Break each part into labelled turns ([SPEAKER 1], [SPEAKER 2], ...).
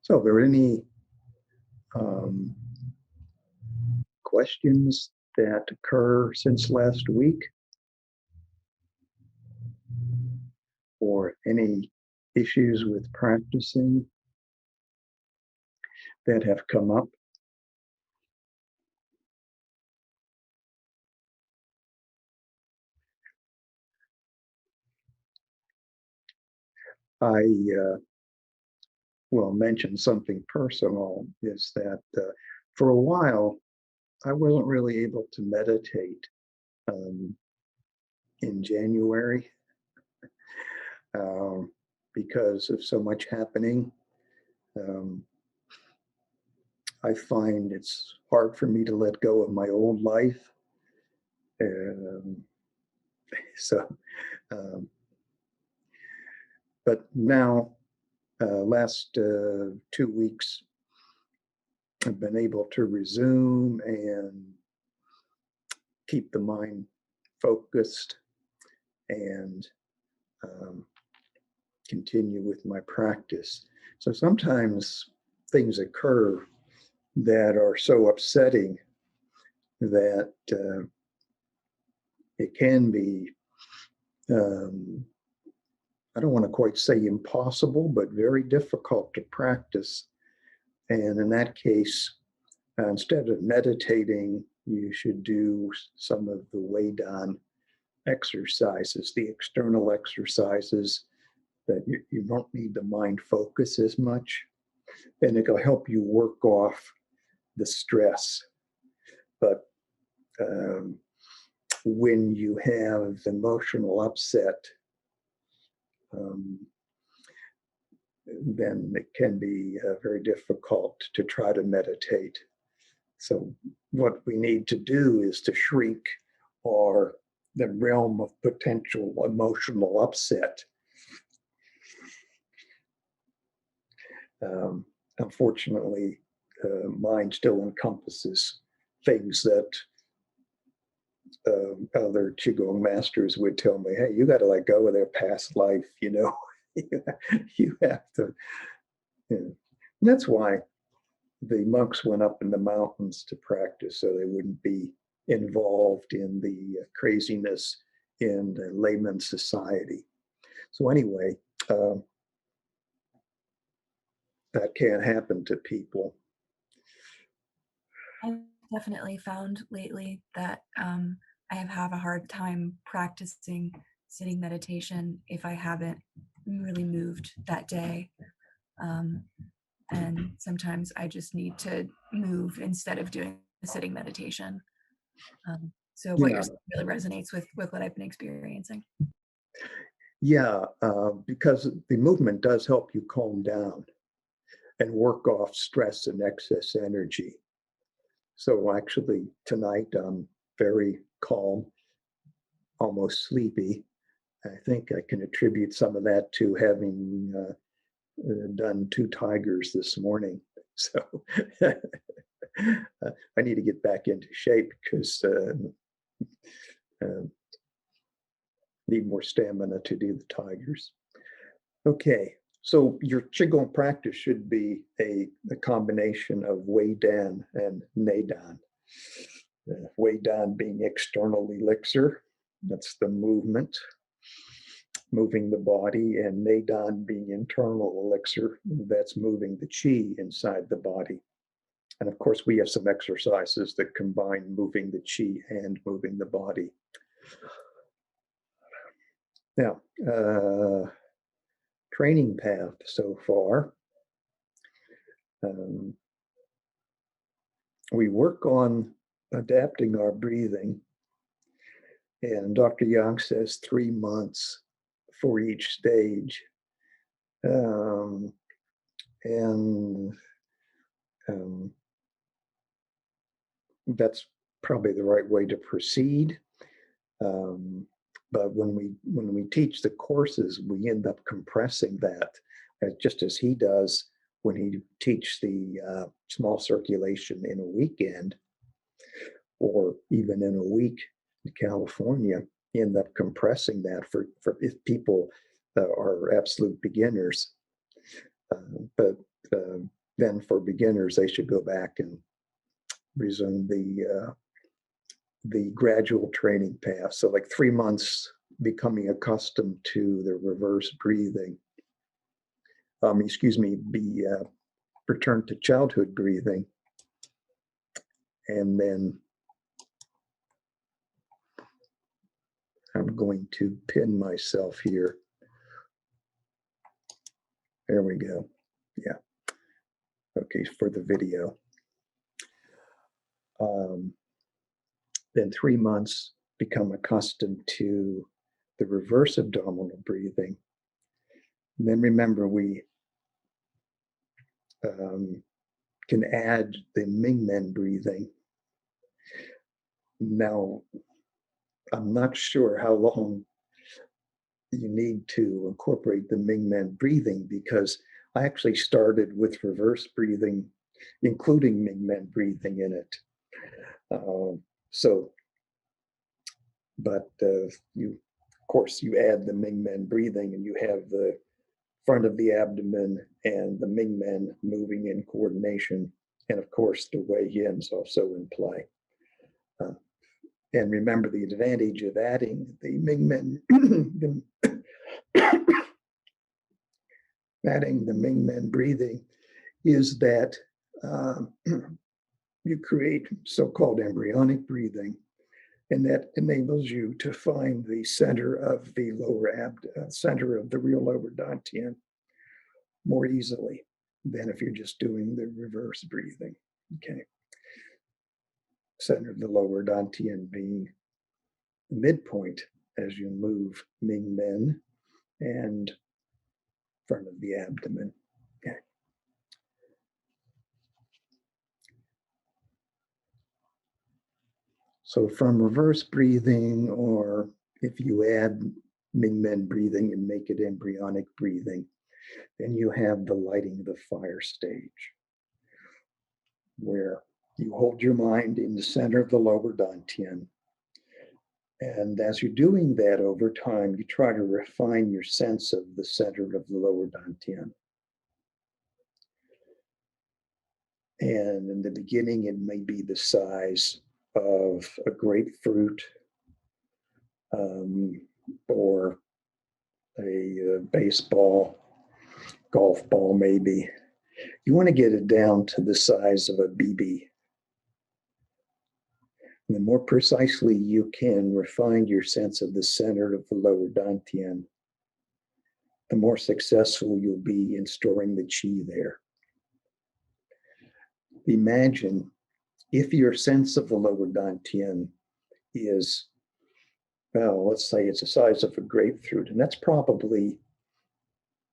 [SPEAKER 1] So, are there any um, questions that occur since last week, or any issues with practicing that have come up? I will mention something personal, is that for a while, I wasn't really able to meditate in January because of so much happening. I find it's hard for me to let go of my old life. So, but now, last 2 weeks, I've been able to resume and keep the mind focused and continue with my practice. So sometimes things occur that are so upsetting that it can be, I don't want to quite say impossible, but very difficult to practice. And in that case, instead of meditating, you should do some of the Weidan exercises, the external exercises that you don't need the mind focus as much, and it'll help you work off the stress. But when you have emotional upset, then it can be very difficult to try to meditate. So what we need to do is to shrink the realm of potential emotional upset. Unfortunately, mind still encompasses things that other Qigong masters would tell me, hey, you got to let go of their past life, you know. You have to. And that's why the monks went up in the mountains to practice, so they wouldn't be involved in the craziness in the layman society. So anyway, that can't happen to people.
[SPEAKER 2] I've definitely found lately that I have a hard time practicing sitting meditation if I haven't really moved that day. And sometimes I just need to move instead of doing a sitting meditation. So what you're saying really resonates with what I've been experiencing.
[SPEAKER 1] Yeah, because the movement does help you calm down and work off stress and excess energy. So actually tonight I'm very calm, almost sleepy. I think I can attribute some of that to having done 2 tigers this morning. So I need to get back into shape because need more stamina to do the tigers. Okay, so your Qigong practice should be a combination of Weidan and Neidan. Weidan being external elixir, that's the movement, moving the body, and Neidan being internal elixir, that's moving the qi inside the body. And of course, we have some exercises that combine moving the qi and moving the body. Now, training path so far. We work on adapting our breathing, and Dr. Yang says 3 months for each stage. That's probably the right way to proceed. But when we teach the courses, we end up compressing that, just as he does when he teaches the small circulation in a weekend, or even in a week in California, end up compressing that for if people are absolute beginners. But then for beginners, they should go back and resume the gradual training path. So like 3 months becoming accustomed to the reverse breathing. Return to childhood breathing. And then I'm going to pin myself here. There we go. Yeah. Okay, for the video. Then 3 months, become accustomed to the reverse abdominal breathing. And then remember, we can add the Mingmen breathing. Now, I'm not sure how long you need to incorporate the Mingmen breathing, because I actually started with reverse breathing, including Mingmen breathing in it. Of course, you add the Mingmen breathing and you have the front of the abdomen and the Mingmen moving in coordination. And of course, the Wei Yin's also in play. And remember, the advantage of adding the Mingmen, adding the Mingmen breathing is that you create so-called embryonic breathing, and that enables you to find the center of the center of the real lower dantian more easily than if you're just doing the reverse breathing. Okay. Center of the lower dantian being the midpoint as you move Mingmen and front of the abdomen. Okay. So from reverse breathing, or if you add Mingmen breathing and make it embryonic breathing, then you have the lighting the fire stage, where you hold your mind in the center of the lower dantian. And as you're doing that over time, you try to refine your sense of the center of the lower dantian. And in the beginning, it may be the size of a grapefruit, or a baseball, golf ball maybe. You want to get it down to the size of a BB. And the more precisely you can refine your sense of the center of the lower dantian, the more successful you'll be in storing the qi there. Imagine if your sense of the lower dantian is, well, let's say it's the size of a grapefruit, and that's probably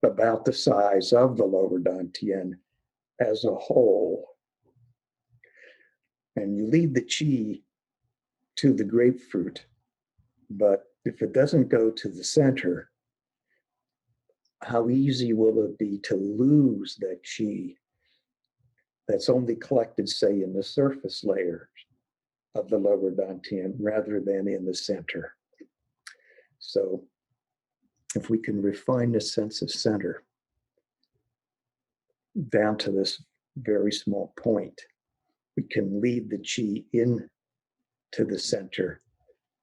[SPEAKER 1] about the size of the lower dantian as a whole. And you lead the qi to the grapefruit, but if it doesn't go to the center, how easy will it be to lose that qi that's only collected, say, in the surface layer of the lower dantian rather than in the center? So if we can refine the sense of center down to this very small point, we can lead the qi in to the center,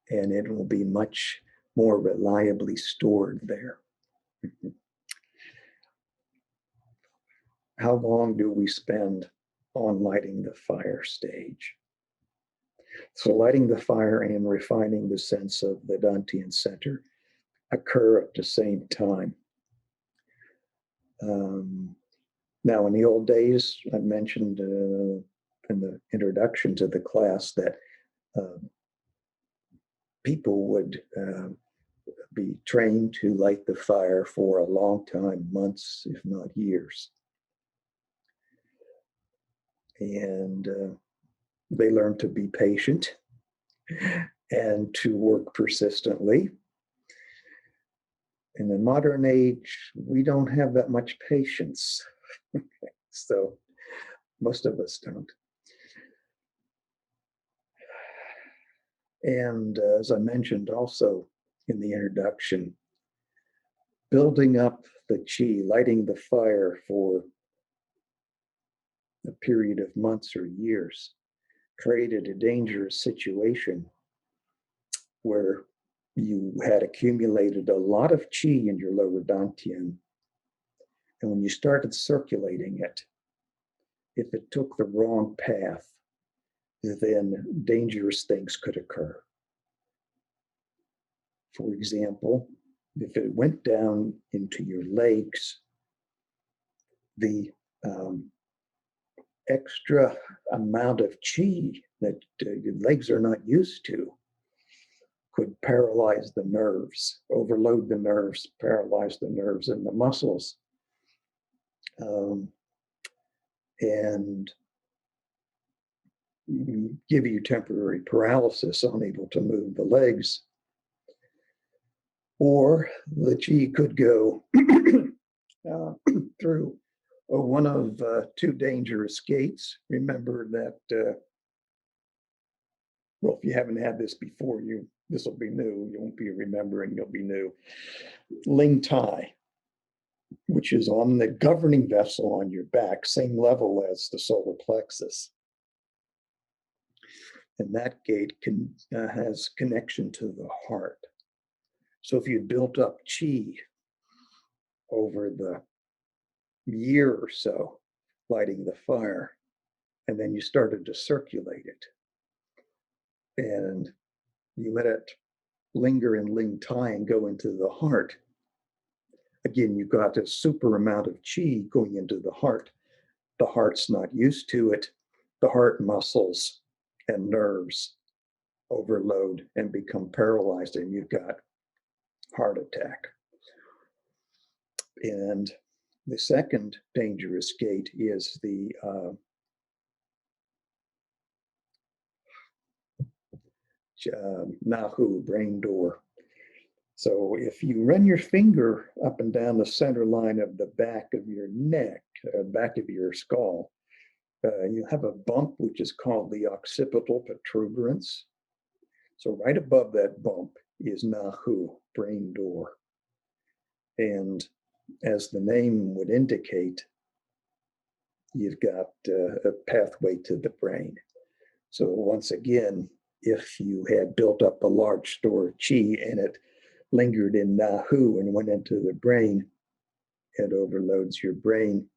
[SPEAKER 1] and it will be much more reliably stored there. How long do we spend on lighting the fire stage? So lighting the fire and refining the sense of the dantian center occur at the same time. Now, in the old days, I mentioned in the introduction to the class that people would be trained to light the fire for a long time, months, if not years. And they learned to be patient and to work persistently. In the modern age, we don't have that much patience. So most of us don't. And as I mentioned also in the introduction, building up the qi, lighting the fire for a period of months or years, created a dangerous situation where you had accumulated a lot of qi in your lower dantian. And when you started circulating it, if it took the wrong path, then dangerous things could occur. For example, if it went down into your legs, the extra amount of qi that your legs are not used to could paralyze the nerves, overload the nerves, paralyze the nerves and the muscles, and give you temporary paralysis, unable to move the legs. Or the qi could go through one of two dangerous gates. Remember that, well, if you haven't had this before, this will be new. You won't be remembering, you'll be new. Ling Tai, which is on the governing vessel on your back, same level as the solar plexus. And that gate has connection to the heart. So if you built up qi over the year or so, lighting the fire, and then you started to circulate it, and you let it linger in Ling Tai and go into the heart, again, you got a super amount of qi going into the heart. The heart's not used to it. The heart muscles and nerves overload and become paralyzed, and you've got heart attack. And the second dangerous gate is the Nahu, brain door. So if you run your finger up and down the center line of the back of your neck, back of your skull, you have a bump which is called the Occipital Patruberance. So right above that bump is Nahu, brain door. And as the name would indicate, you've got a pathway to the brain. So once again, if you had built up a large store of qi and it lingered in Nahu and went into the brain, it overloads your brain.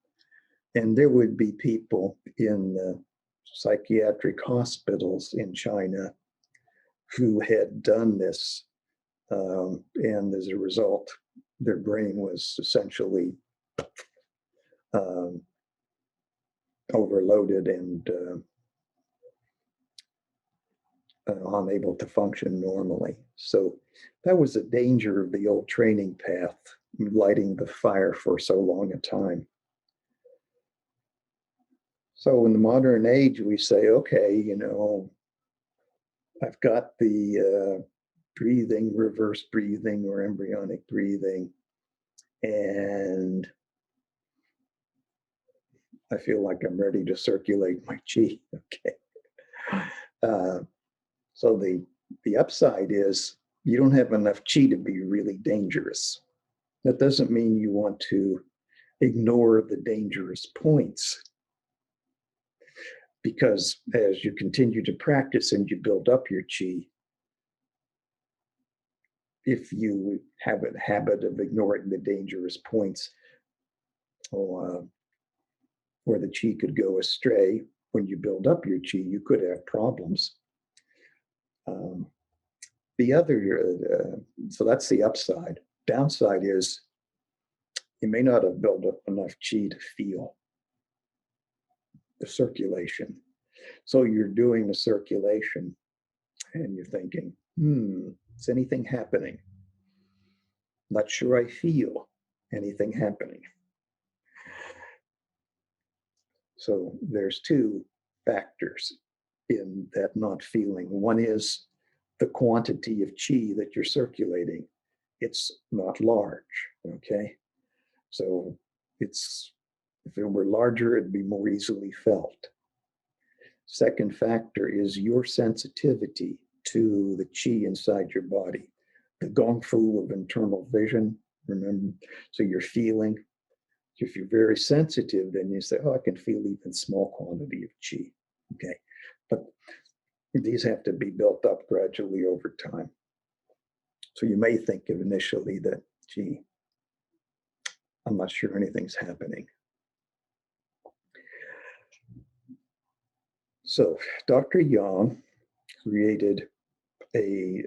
[SPEAKER 1] And there would be people in psychiatric hospitals in China who had done this. And as a result, their brain was essentially overloaded and unable to function normally. So that was a danger of the old training path, lighting the fire for so long a time. So in the modern age, we say, okay, I've got the breathing, reverse breathing or embryonic breathing, and I feel like I'm ready to circulate my qi. Okay. So the upside is you don't have enough qi to be really dangerous. That doesn't mean you want to ignore the dangerous points, because as you continue to practice and you build up your qi, if you have a habit of ignoring the dangerous points, where the qi could go astray, when you build up your qi, you could have problems. The other, so that's the upside. Downside is you may not have built up enough qi to feel the circulation. So you're doing the circulation and you're thinking, is anything happening? Not sure I feel anything happening. So there's two factors in that not feeling. One is the quantity of qi that you're circulating. It's not large, okay? So if it were larger, it'd be more easily felt. Second factor is your sensitivity to the qi inside your body. The gong fu of internal vision, remember, so you're feeling If you're very sensitive, then you say, oh, I can feel even small quantity of qi. Okay. But these have to be built up gradually over time. So you may think of initially that, gee, I'm not sure anything's happening. So Dr. Yang created a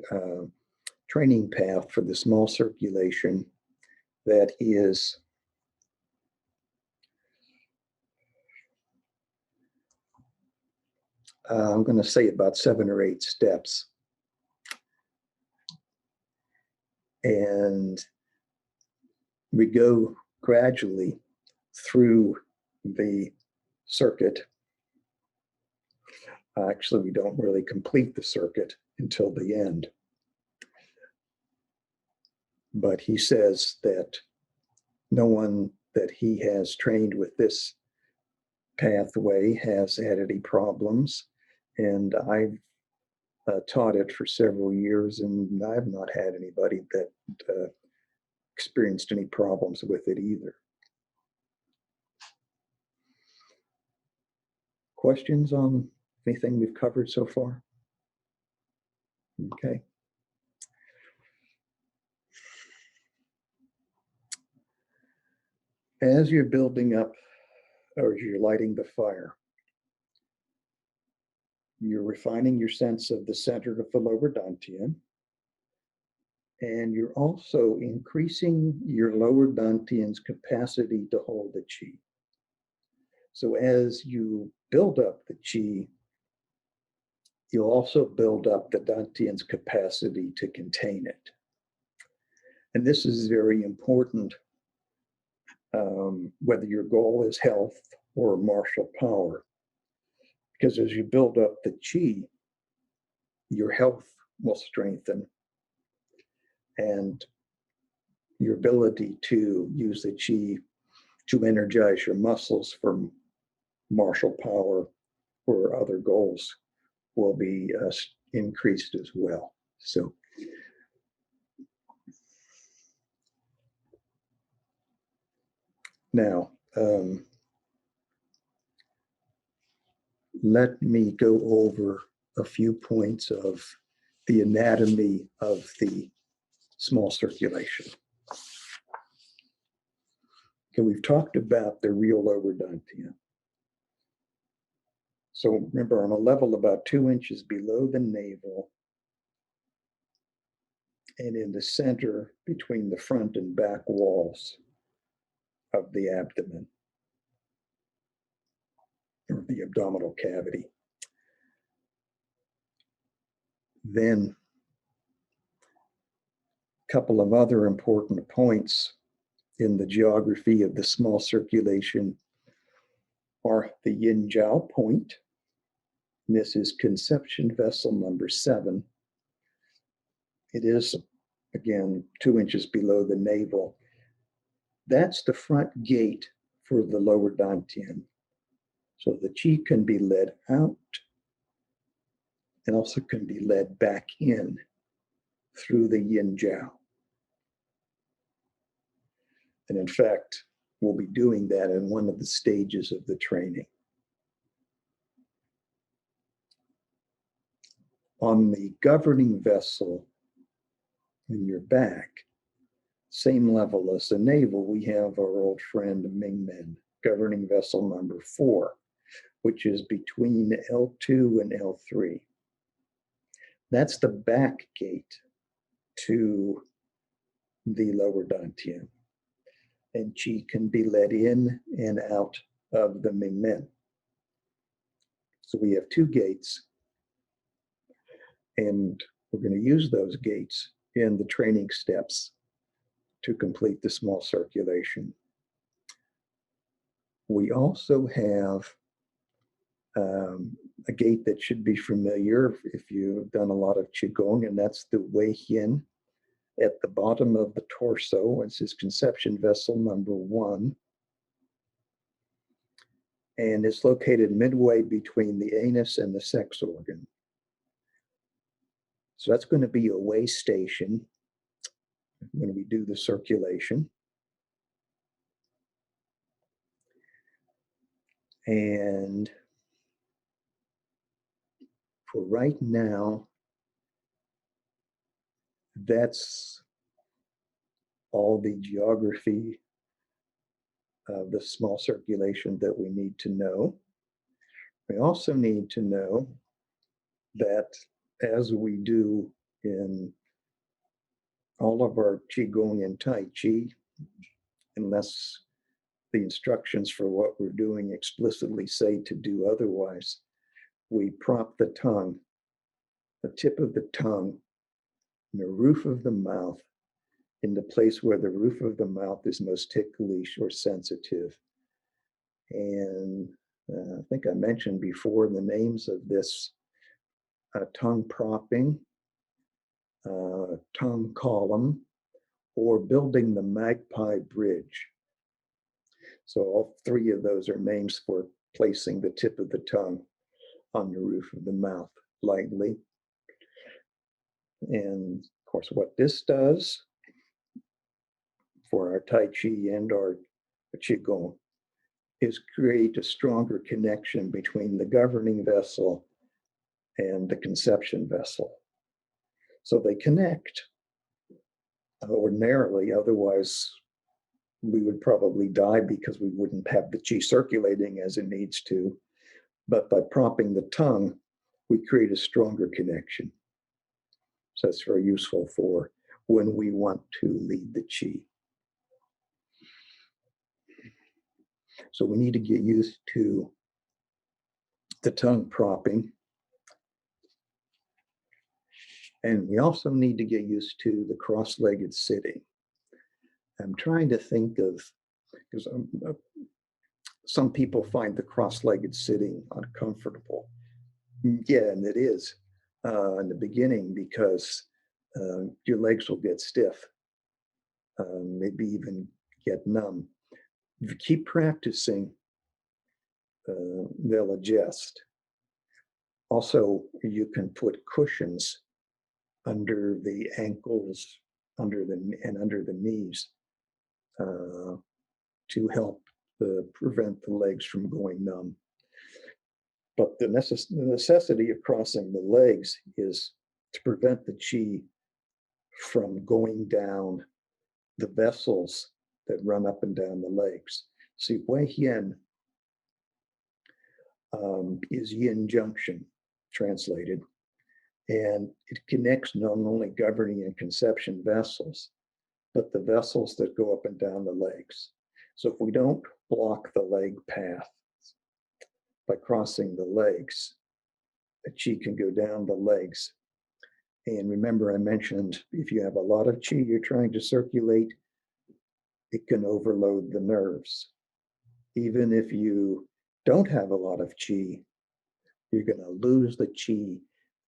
[SPEAKER 1] training path for the small circulation that is I'm going to say about 7 or 8 steps. And we go gradually through the circuit. Actually, we don't really complete the circuit until the end. But he says that no one that he has trained with this pathway has had any problems. And I've taught it for several years, and I've not had anybody that experienced any problems with it either. Questions on anything we've covered so far? Okay. As you're building up, or as you're lighting the fire, you're refining your sense of the center of the lower dantian, and you're also increasing your lower dantian's capacity to hold the qi. So as you build up the qi, you'll also build up the dantian's capacity to contain it. And this is very important, whether your goal is health or martial power, because as you build up the qi, your health will strengthen, and your ability to use the qi to energize your muscles for martial power or other goals will be increased as well. So now, let me go over a few points of the anatomy of the small circulation. Okay, we've talked about the real lower dantian. So remember, on a level about 2 inches below the navel and in the center between the front and back walls of the abdomen, or the abdominal cavity. Then a couple of other important points in the geography of the small circulation are the Yin Jiao point. This is conception vessel number 7. It is, again, 2 inches below the navel. That's the front gate for the lower dantian. So the qi can be led out and also can be led back in through the Yin Jiao. And in fact, we'll be doing that in one of the stages of the training. On the governing vessel in your back, same level as the navel, we have our old friend Mingmen, governing vessel number 4, which is between L2 and L3. That's the back gate to the lower dantian, and qi can be led in and out of the Mingmen. So we have 2 gates, and we're going to use those gates in the training steps to complete the small circulation. We also have a gate that should be familiar if you've done a lot of Qigong, and that's the Wei Yin at the bottom of the torso. It's his conception vessel number 1. And it's located midway between the anus and the sex organ. So that's going to be a way station when we do the circulation. And for right now, that's all the geography of the small circulation that we need to know. We also need to know that, as we do in all of our Qigong and Tai Chi, unless the instructions for what we're doing explicitly say to do otherwise, we prop the tongue, the tip of the tongue, and the roof of the mouth in the place where the roof of the mouth is most ticklish or sensitive. And I think I mentioned before the names of this tongue propping, tongue column, or building the magpie bridge. So all three of those are names for placing the tip of the tongue on the roof of the mouth lightly. And of course, what this does for our Tai Chi and our Qigong is create a stronger connection between the governing vessel and the conception vessel. So they connect ordinarily, otherwise we would probably die because we wouldn't have the qi circulating as it needs to. But by propping the tongue, we create a stronger connection. So that's very useful for when we want to lead the qi. So we need to get used to the tongue propping. And we also need to get used to the cross-legged sitting. I'm trying to think of, because some people find the cross-legged sitting uncomfortable. Yeah, and it is in the beginning, because your legs will get stiff, maybe even get numb. If you keep practicing, they'll adjust. Also, you can put cushions under the ankles, under the knees, to help prevent the legs from going numb. But the necessity of crossing the legs is to prevent the qi from going down the vessels that run up and down the legs. See, Wei Yin is yin junction, translated, and it connects not only governing and conception vessels, but the vessels that go up and down the legs. So if we don't block the leg path by crossing the legs, the qi can go down the legs. And remember, I mentioned if you have a lot of qi you're trying to circulate, it can overload the nerves. Even if you don't have a lot of qi, you're going to lose the qi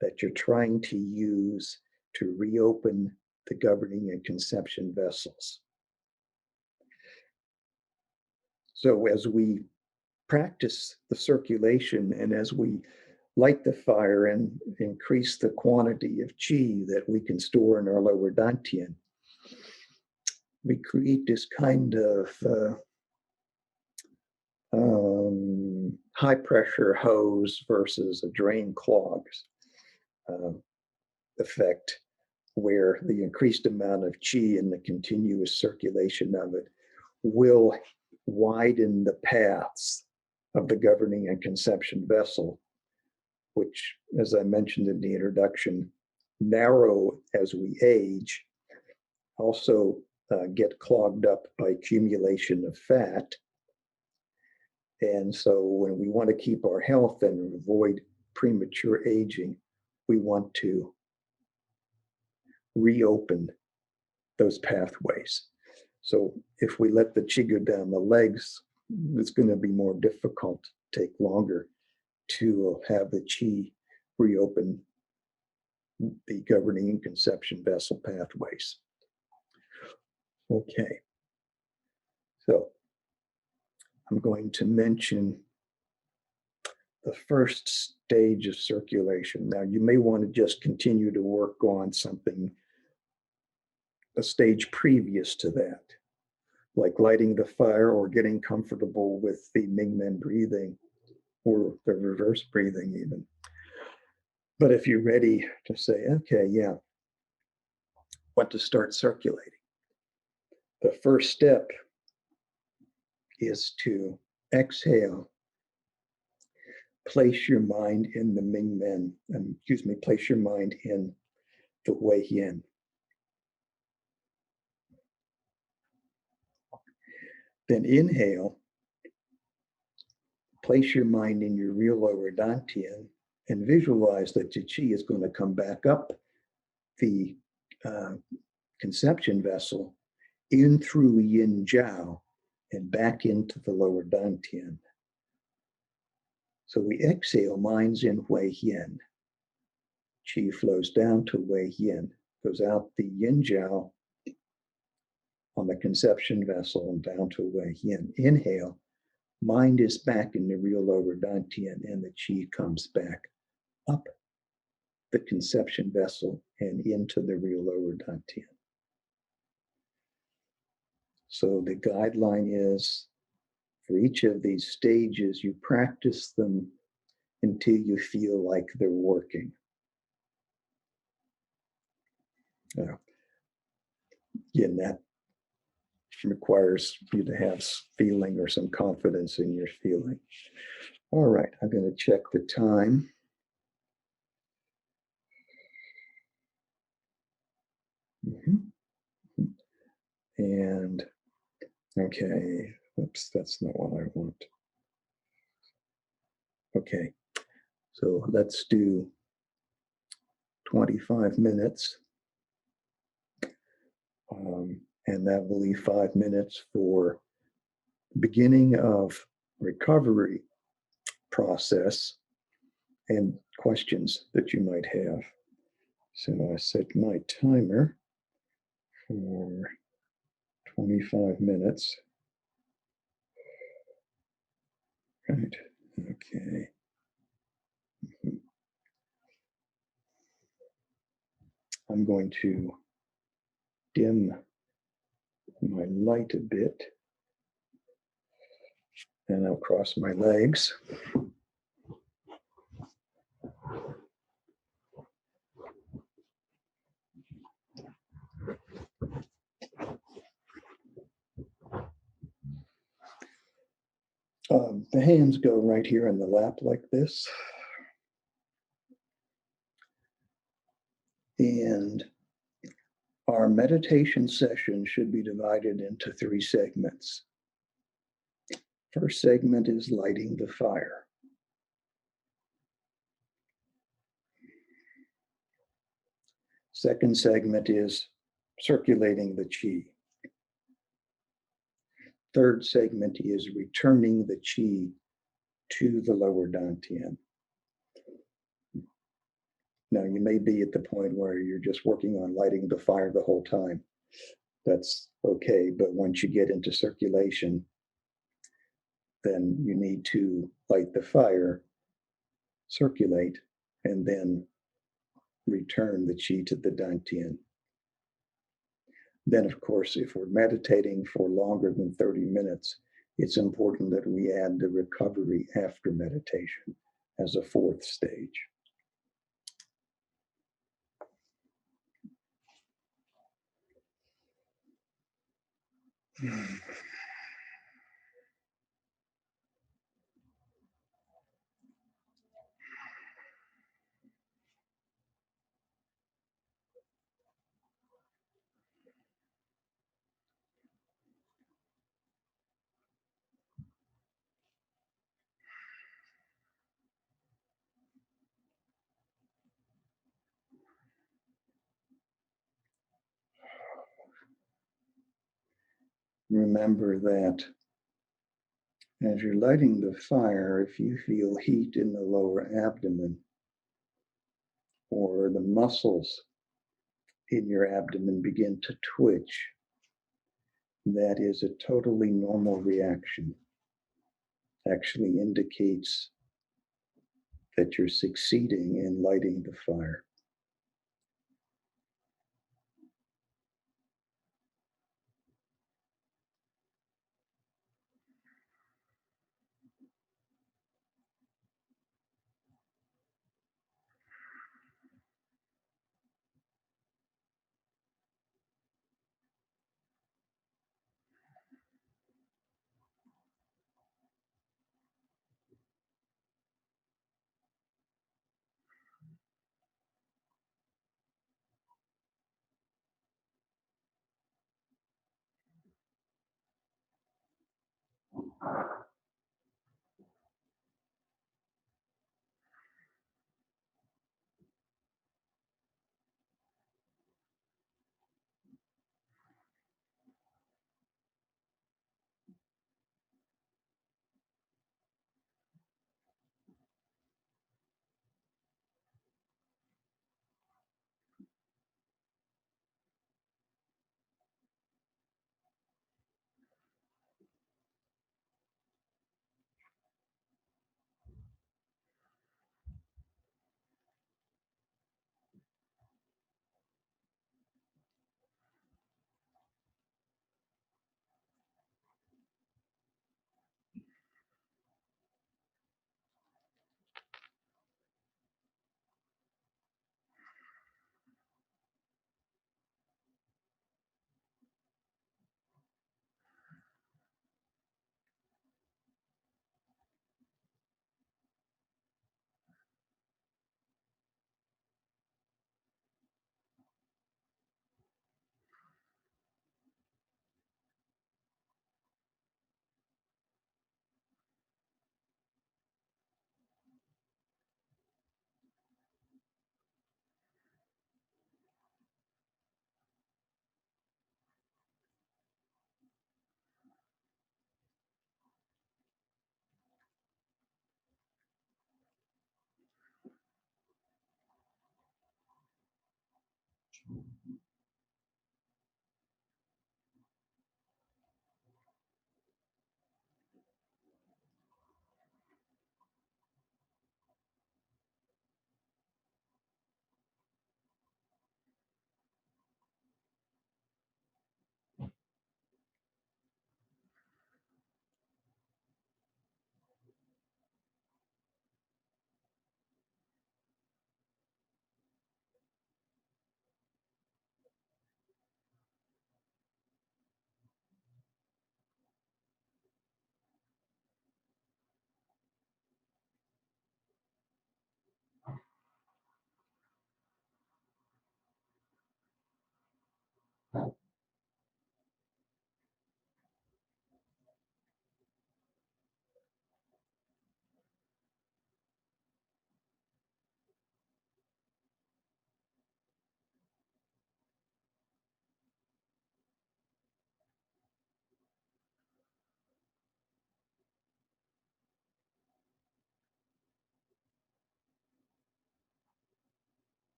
[SPEAKER 1] that you're trying to use to reopen the governing and conception vessels. So as we practice the circulation and as we light the fire and increase the quantity of qi that we can store in our lower dantian, we create this kind of high pressure hose versus a drain clogs effect, where the increased amount of qi and the continuous circulation of it will widen the paths of the governing and conception vessel, which, as I mentioned in the introduction, narrow as we age, also get clogged up by accumulation of fat. And so when we want to keep our health and avoid premature aging, we want to reopen those pathways. So if we let the qi go down the legs, it's going to be more difficult, take longer to have the qi reopen the governing and conception vessel pathways. Okay, so I'm going to mention the first stage of circulation. Now, you may want to just continue to work on something, a stage previous to that. like lighting the fire or getting comfortable with the Mingmen breathing or the reverse breathing even. But if you're ready to say, okay, yeah, want to start circulating, the first step is to exhale, place your mind in the Mingmen, place your mind in the Wei Yin. Then inhale, place your mind in your real lower dantian and visualize that the qi is going to come back up the conception vessel in through Yin Jiao and back into the lower dantian. So we exhale, mind's in Wei Yin. Qi flows down to Wei Yin, goes out the Yin Jiao on the conception vessel and down to Wei Yin. Inhale, mind is back in the real lower dantian and the qi comes back up the conception vessel and into the real lower dantian. So the guideline is for each of these stages, you practice them until you feel like they're working. Again, that requires you to have feeling or some confidence in your feeling. All right, I'm going to check the time. And okay, oops, that's not what I want. Okay, so let's do 25 minutes. And that will leave 5 minutes for beginning of recovery process and questions that you might have. So I set my timer for 25 minutes. Right, okay. I'm going to dim my light a bit and I'll cross my legs. The hands go right here in the lap like this. And our meditation session should be divided into 3 segments. First segment is lighting the fire. Second segment is circulating the qi. Third segment is returning the qi to the lower dantian. Now, you may be at the point where you're just working on lighting the fire the whole time. That's okay, but once you get into circulation, then you need to light the fire, circulate, and then return the qi to the dantian. Then, of course, if we're meditating for longer than 30 minutes, it's important that we add the recovery after meditation as a 4th stage. Remember that as you're lighting the fire, if you feel heat in the lower abdomen or the muscles in your abdomen begin to twitch, that is a totally normal reaction. Actually indicates that you're succeeding in lighting the fire.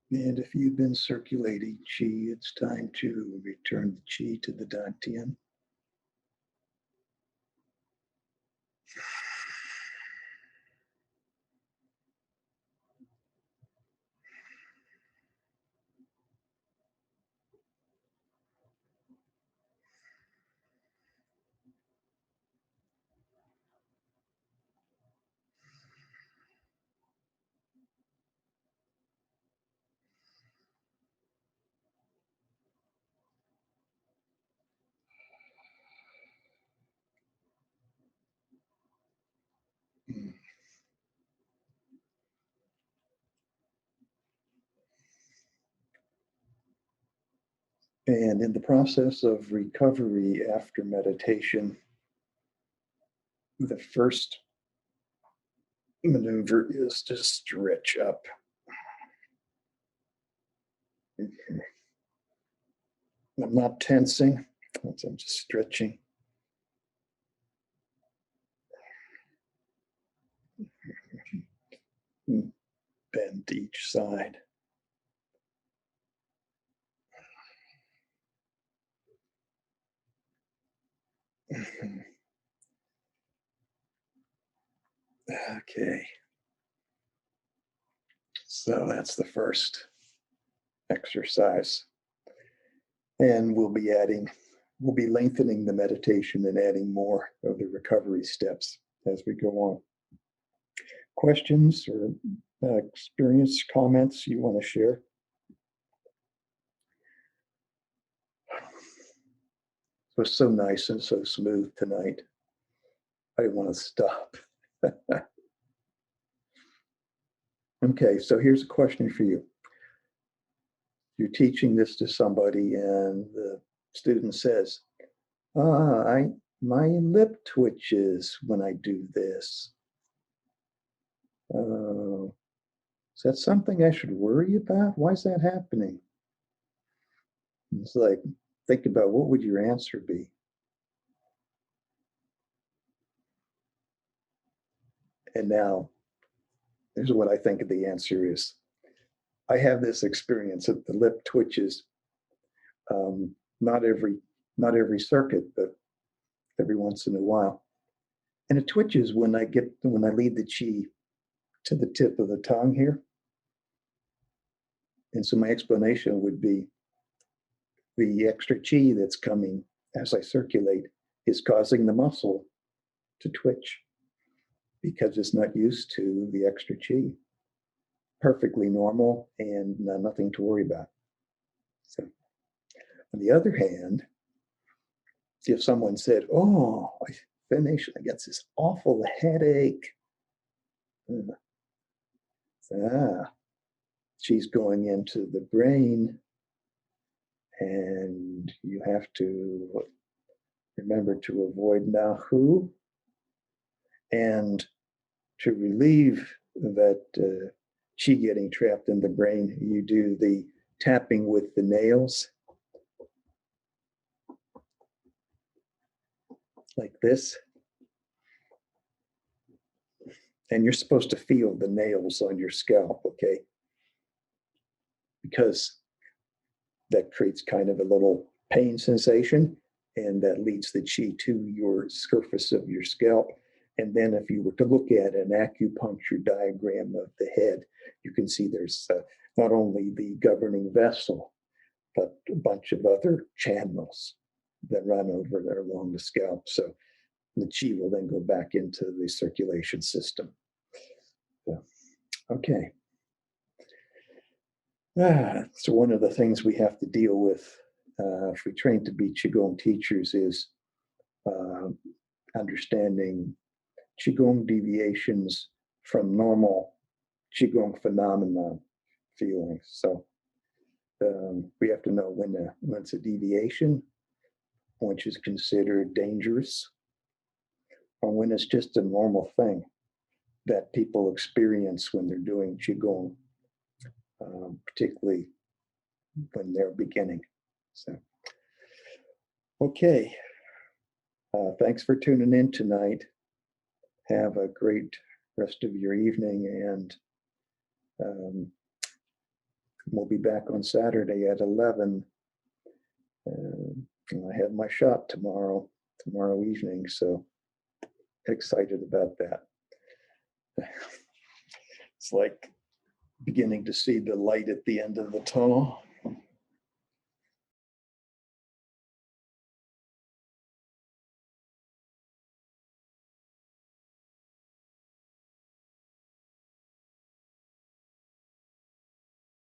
[SPEAKER 1] And if you've been circulating qi, it's time to return the qi to the dantian. And in the process of recovery after meditation, the first maneuver is to stretch up. I'm not tensing, I'm just stretching. Bend each side. Okay. So that's the first exercise. And we'll be lengthening the meditation and adding more of the recovery steps as we go on. Questions or experience, comments you want to share? It was so nice and so smooth tonight. I want to stop. Okay, so here's a question for you. You're teaching this to somebody and the student says, my lip twitches when I do this. Is that something I should worry about? Why is that happening? It's like, think about what would your answer be? And now, here's what I think the answer is. I have this experience that the lip twitches, not every circuit, but every once in a while. And it twitches when I lead the qi to the tip of the tongue here. And so my explanation would be the extra qi that's coming as I circulate is causing the muscle to twitch because it's not used to the extra qi. Perfectly normal and nothing to worry about. So, on the other hand, if someone said, "Oh, I finished, I got this awful headache," she's going into the brain, and you have to remember to avoid Nahu, and to relieve that qi getting trapped in the brain, you do the tapping with the nails, like this. And you're supposed to feel the nails on your scalp, okay? Because that creates kind of a little pain sensation, and that leads the qi to your surface of your scalp. And then if you were to look at an acupuncture diagram of the head, you can see there's not only the governing vessel, but a bunch of other channels that run over there along the scalp. So the qi will then go back into the circulation system. So, okay. So one of the things we have to deal with if we train to be Qigong teachers is understanding Qigong deviations from normal Qigong phenomenon feelings. So we have to know when it's a deviation, which is considered dangerous, or when it's just a normal thing that people experience when they're doing Qigong, particularly when they're beginning. So, okay. Thanks for tuning in tonight. Have a great rest of your evening, and we'll be back on Saturday at 11. And I have my shot tomorrow evening, so excited about that. It's like beginning to see the light at the end of the tunnel.